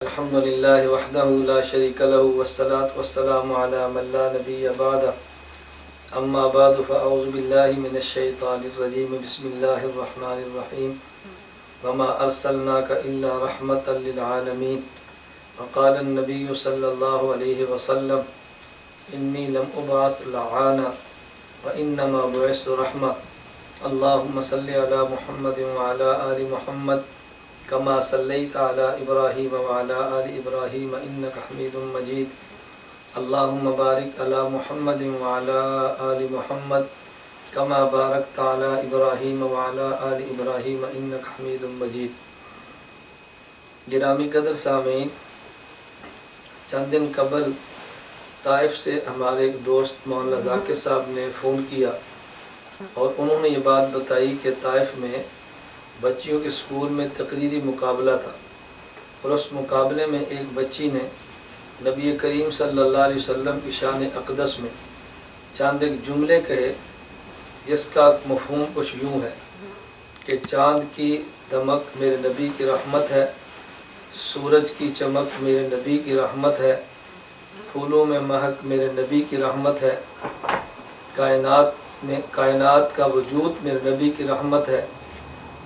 الحمد لله وحده لا شريك له والصلاة والسلام على من لا نبي بعده أما بعد فأعوذ بالله من الشيطان الرجيم بسم الله الرحمن الرحيم وما أرسلناك إلا رحمة للعالمين وقال النبي صلى الله عليه وسلم إني لم أبعث لعانا وإنما بعثت رحمة اللهم صل على محمد وعلى آل محمد كما صليت على إبراهيم وعلى آل إبراهيم إنك حميد مجيد اللهم بارك على محمد وعلى آل محمد كما باركت على إبراهيم وعلى آل إبراهيم إنك حميد مجيد۔ گرامی قدر سامعین، چند دن قبل طائف سے ہمارے ایک دوست مولانا ذاکر صاحب نے فون کیا اور انہوں نے یہ بات بتائی کہ طائف میں بچیوں کے اسکول میں تقریری مقابلہ تھا اور اس مقابلے میں ایک بچی نے نبی کریم صلی اللہ علیہ وسلم کی شان اقدس میں چاند ایک جملے کہے جس کا مفہوم کچھ یوں ہے کہ چاند کی دمک میرے نبی کی رحمت ہے، سورج کی چمک میرے نبی کی رحمت ہے، پھولوں میں مہک میرے نبی کی رحمت ہے، کائنات کا وجود میرے نبی کی رحمت ہے،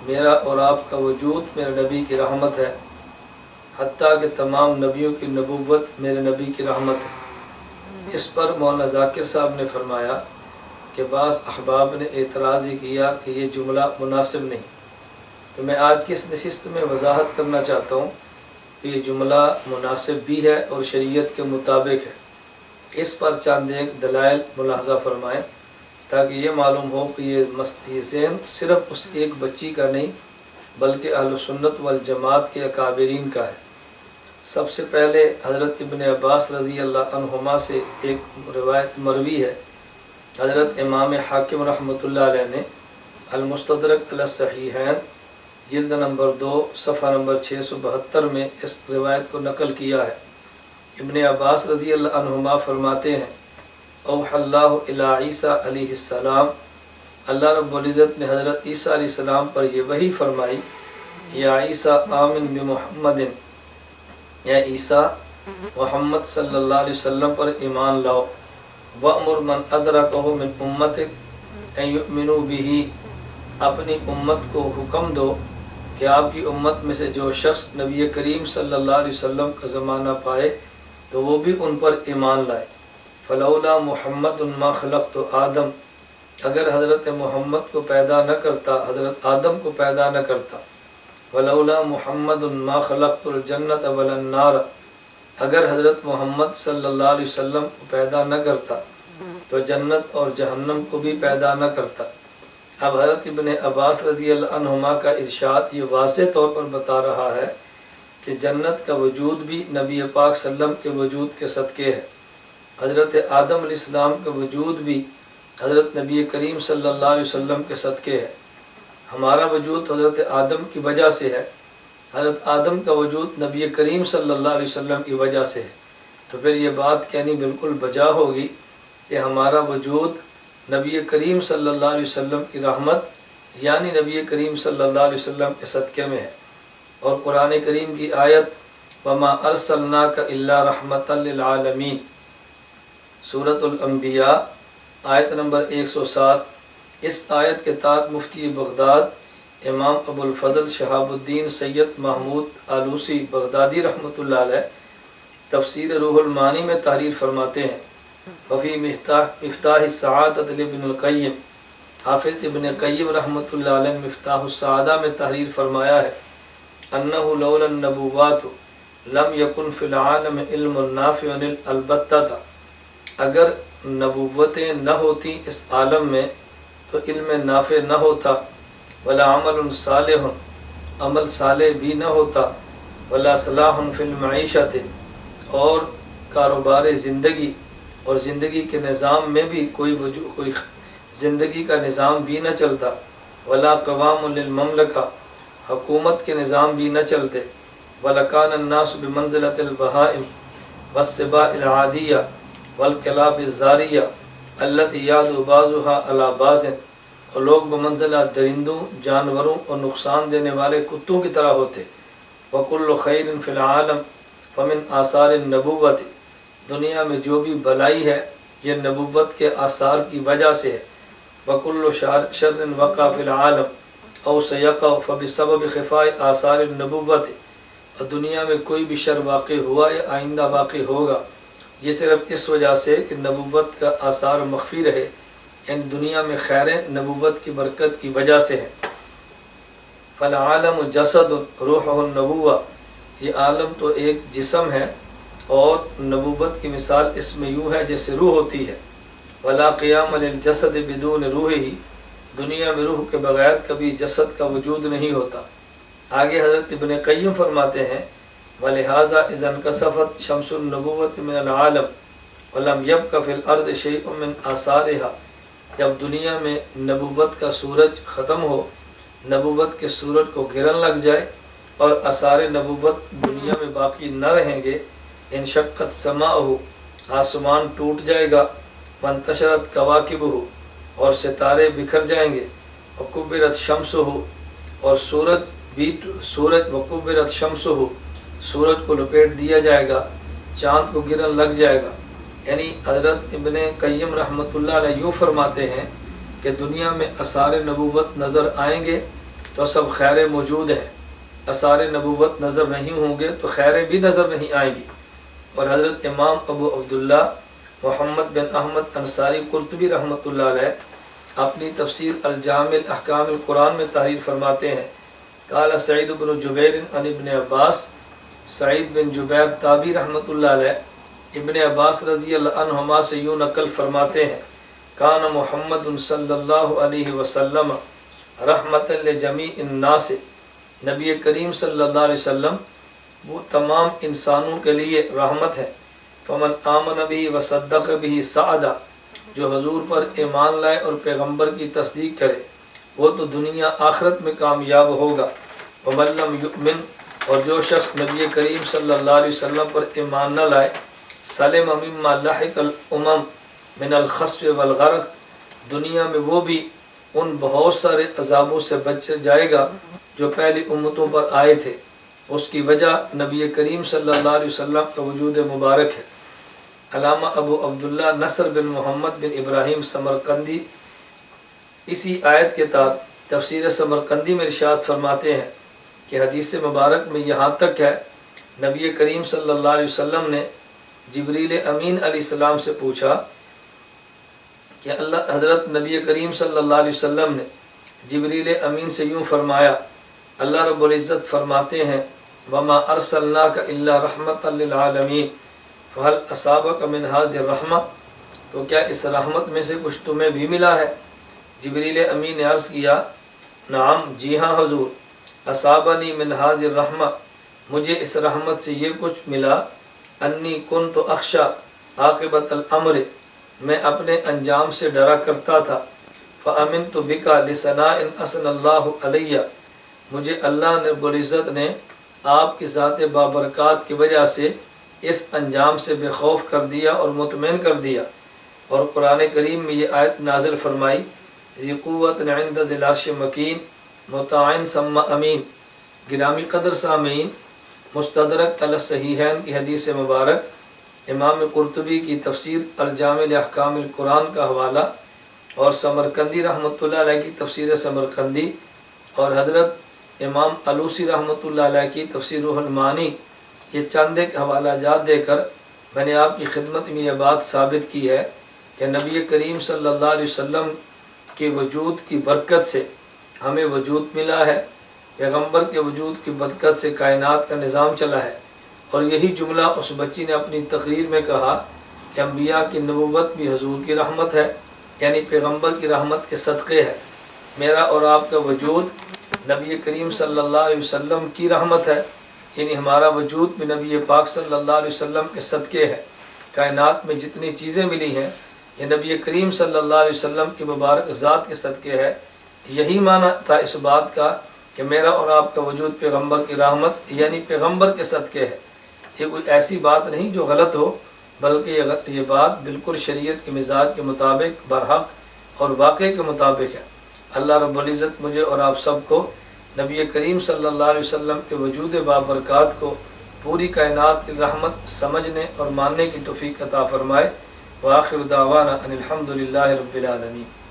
میرا اور آپ کا وجود میرے نبی کی رحمت ہے، حتیٰ کہ تمام نبیوں کی نبوت میرے نبی کی رحمت ہے۔ اس پر مولانا ذاکر صاحب نے فرمایا کہ بعض احباب نے اعتراض ہی کیا کہ یہ جملہ مناسب نہیں، تو میں آج کی اس نشست میں وضاحت کرنا چاہتا ہوں کہ یہ جملہ مناسب بھی ہے اور شریعت کے مطابق ہے۔ اس پر چند ایک دلائل ملاحظہ فرمائیں تاکہ یہ معلوم ہو کہ یہ ذہن صرف اس ایک بچی کا نہیں بلکہ اہل سنت والجماعت کے اکابرین کا ہے۔ سب سے پہلے حضرت ابن عباس رضی اللہ عنہما سے ایک روایت مروی ہے۔ حضرت امام حاکم رحمۃ اللہ علیہ نے المستدرک علی الصحیحین جلد نمبر 2 صفحہ نمبر 672 میں اس روایت کو نقل کیا ہے۔ ابن عباس رضی اللہ عنہما فرماتے ہیں اوحی اللہ الی عیسیٰ علیہ السلام، اللہ رب العزت نے حضرت عیسیٰ علیہ السلام پر یہ وحی فرمائی، یا عیسیٰ آمن بمحمد، یا عیسیٰ محمد صلی اللہ علیہ وسلم پر ایمان لاؤ، وَأْمُرْ مَنْ أَدْرَكَهُ مِنْ أُمَّتِكَ أَنْ يُؤْمِنُوا بِهِ، اپنی امت کو حکم دو کہ آپ کی امت میں سے جو شخص نبی کریم صلی اللہ علیہ وسلم کا زمانہ پائے تو وہ بھی ان پر ایمان لائے۔ فلولا محمد ما خلقت آدم، اگر حضرت محمد کو پیدا نہ کرتا حضرت آدم کو پیدا نہ کرتا۔ ولولا محمد ما خلقت الجنت ولا النار، اگر حضرت محمد صلی اللہ علیہ وسلم کو پیدا نہ کرتا تو جنت اور جہنم کو بھی پیدا نہ کرتا۔ اب حضرت ابن عباس رضی اللہ عنہما کا ارشاد یہ واضح طور پر بتا رہا ہے کہ جنت کا وجود بھی نبی پاک صلی اللہ علیہ وسلم کے وجود کے صدقے ہے، حضرت آدم علیہ السلام کا وجود بھی حضرت نبی کریم صلی اللہ علیہ وسلم کے صدقے ہے۔ ہمارا وجود حضرت آدم کی وجہ سے ہے، حضرت آدم کا وجود نبی کریم صلی اللہ علیہ وسلم کی وجہ سے ہے، تو پھر یہ بات کہنی بالکل بجا ہوگی کہ ہمارا وجود نبی کریم صلی اللہ علیہ وسلم کی رحمت یعنی نبی کریم صلی اللہ علیہ وسلم کے صدقے میں ہے۔ اور قرآن کریم کی آیت وَمَا أَرْسَلْنَاكَ إِلَّا رَحْمَةً لِلْعَالَمِينَ، سورۃ الانبیاء آیت نمبر 107، اس آیت کے تحت مفتی بغداد امام ابو الفضل شہاب الدین سید محمود آلوسی بغدادی رحمۃ اللہ علیہ تفسیر روح المعانی میں تحریر فرماتے ہیں وفی مفتاح السعادۃ لابن القیم، حافظ ابن قیم رحمۃ اللہ علیہ مفتاح السعادہ میں تحریر فرمایا ہے انہ لولا النبوات لم یکن فی العالم علم نافع البتہ، اگر نبوتیں نہ ہوتی اس عالم میں تو علم نافع نہ ہوتا، ولا عمل صالح، عمل صالح بھی نہ ہوتا، ولا صلاح فی المعیشت، اور کاروبار زندگی اور زندگی کے نظام میں بھی کوئی زندگی کا نظام بھی نہ چلتا، ولا قوام للمملکہ، حکومت کے نظام بھی نہ چلتے، ولکان الناس بمنزلۃ البہائم والسباع العادیہ والکلاب الزاریہ التی یعدو بعضها علی بعض، اور لوگ بمنزلہ درندوں جانوروں اور نقصان دینے والے کتوں کی طرح ہوتے۔ وکل خیر فی العالم फ़मिन आसार नबुव्वत, दुनिया में जो भी भलाई है ये नबुव्वत के आसार की वजह से है। वकुल्लु शर्रिन वक़ा फ़िल आलम औ सयक़अ फ़बिसबबि ख़िफ़ाइ आसार नबुव्वत, और दुनिया में कोई भी शर वाक़ हुआ या आइंदा वाक़ होगा ये सिर्फ इस वजह से कि नबुव्वत का आसार मख्फी रहे, इन दुनिया में खैरें नबुव्वत की बरकत की वजह से है। फ़ल आलम जसद रूहुन नबुव्वा, ये आलम तो एक जिस्म है और नबुव्वत की मिसाल इसमें यूँ है जैसे रूह होती है। वला क़ियाम लिल जसद बिदून रूहिही, दुनिया में रूह के बगैर कभी जसद का वजूद नहीं होता। आगे हज़रत इब्न क़य्यिम फरमाते हैं वलिहाज़ा इज़न कसफ़त शम्सुन नबुव्वत मिनल आलम वलम यब्क़ फ़िल अर्ज़ शैउन मिन आसारिहा, जब दुनिया में नबुव्वत का सूरज ख़त्म हो, नबुव्वत के सूरज को गिरन लग जाए और आसार नबुव्वत दुनिया में बाकी न रहेंगे, इंशक़्क़त समाअहु, आसमान टूट जाएगा, वंतशरत कवाकिबहु, और सितारे बिखर जाएंगे, वकुब्बिरत शम्सुहु, और सूरज वकुब्बिरत शम्सुहु, सूरज को लपेट दिया जाएगा, चाँद को गिरन लग जाएगा। यानी हज़रत इब्न क़य्यिम रहमतुल्लाह अलैह यूँ फरमाते हैं कि दुनिया में आसार नबुव्वत नज़र आएंगे तो सब खैरें मौजूद हैं, आसार नबुव्वत नज़र नहीं होंगे तो खैरें भी नज़र नहीं आएंगी। और हज़रत इमाम अबू अब्दुल्ला मोहम्मद बिन अहमद अंसारी कुर्तुबी रहमतुल्लाह अलैह अपनी तफसीर अल-जामिल अहकामिल कुरान में तहरीर फरमाते हैं, काला सईद बिन जुबैर अन इब्न अब्बास, सईद बिन जुबैर ताबी रहमतुल्लाह अलैह इब्न अब्बास रज़ी अल्लाह अन्हुमा से यूँ नकल फरमाते हैं, कान मुहम्मद सल्लल्लाहु अलैहि वसल्लम रहमतन लिजमीइन नास, नबी करीम सल्लल्लाहु अलैहि वसल्लम वो तमाम इंसानों के लिए रहमत है। फ़मन आमन बिही व सद्दक़ बिही सअदा, जो हजूर पर ईमान लाए और पैगंबर की तस्दीक करे वो तो दुनिया आखिरत में कामयाब होगा। वमन लम युमिन, और जो शख्स नबी करीम सल्लल्लाहु अलैहि वसल्लम पर ईमान न लाए, सलिम मिम्मा लहिक़ल उमम मिनल ख़स्फ़ वल ग़रक़, दुनिया में वो भी उन बहुत सारे अज़ाबों से बच जाएगा जो पहली उम्मतों पर आए थे। उसकी वजह नबी करीम सल्लल्लाहु अलैहि वसल्लम का वजूद मुबारक है। अल्लामा अबू अब्दुल्ला नसर बिन मोहम्मद बिन इब्राहिम समरकंदी इसी आयत के तहत तफसीर समरकंदी में इरशाद फरमाते हैं कि हदीस मुबारक में यहाँ तक है, नबी करीम सल्लल्लाहु अलैहि वसल्लम ने जिब्रील अमीन अलैहिस्सलाम से पूछा कि अल्लाह हज़रत नबी करीम सल्लल्लाहु अलैहि वसल्लम ने जिब्रील अमीन से यूँ फरमाया, अल्लाह रब्बुल इज़्ज़त फरमाते हैं वमा अरसलनाका इल्ला रहमतल लिल आलमीन फ़हल असाबक मिन हाज़िर रहमा, तो क्या इस रहमत में से कुछ तुम्हें भी मिला है? जिब्रील अमीन ने अर्ज़ किया, नाम, जी हाँ हुज़ूर, असाबनी मिन हाज़िर रहमा, मुझे इस रहमत से ये कुछ मिला, अन्नी कुन्तु अख्शा आक़िबतल अम्र, मैं अपने अंजाम से डरा करता था। फ़अमिनतु बिका लिसनाइन असनल्लाहु अलैया, मुझे अल्लाह रब्बुल इज़्ज़त ने आपकी ज़ात बाबरकात की वजह से इस अंजाम से बेखौफ कर दिया और मुतमईन कर दिया। और कुरान करीम में ये आयत नाज़िल फरमाई, ज़ी क़ुव्वतिन इंद ज़िल अर्श मकीन मुताइन सम्मा अमीन। गिरामी कदर सामीन, मुस्तदरक अल सहीहैन की हदीस मुबारक, इमाम कुर्तुबी की तफसीर अल-जामिल अहकामिल कुरान का हवाला और समरकंदी रहमतुल्लाह अलैह की तफसीर समरकंदी और हज़रत इमाम अलूसी रहमतुल्लाह अलैह की तफसीर रूहुल मानी, ये चंद एक हवाला जात देकर मैंने आपकी खिदमत में यह बात साबित की है कि नबी करीम सल्लल्लाहु अलैहि वसल्लम के वजूद की बरकत से हमें वजूद मिला है, पैगंबर के वजूद की बरकत से कायनात का निज़ाम चला है। और यही जुमला उस बच्ची ने अपनी तकरीर में कहा कि अम्बिया की नबुव्वत भी हजूर की रहमत है, यानी पैगंबर की रहमत के सदक़े है। मेरा और आपका वजूद नबी करीम सल्लल्लाहु अलैहि वसल्लम की रहमत है, यानी हमारा वजूद भी नबी पाक सल्लल्लाहु अलैहि वसल्लम के सदक़े है। कायनात में जितनी चीज़ें मिली हैं ये नबी करीम सल्लल्लाहु अलैहि वसल्लम की मुबारक ज़ात के सदक़े है। यही माना था इस बात का कि मेरा और आपका वजूद पैगंबर की रहमत यानी पैगंबर के सदक़े है। ये कोई ऐसी बात नहीं जो गलत हो, बल्कि ये बात बिल्कुल शरीयत के मिजाज के मुताबिक बरहक और वाक़े के मुताबिक है। अल्लाह रब्बुल इज़्ज़त मुझे और आप सबको नबी करीम सल्लल्लाहु अलैहि वसल्लम के वजूद बाबरकात को پوری کائنات کی رحمت سمجھنے اور ماننے کی توفیق عطا فرمائے۔ وآخر دعوانا ان الحمد للہ رب العالمین۔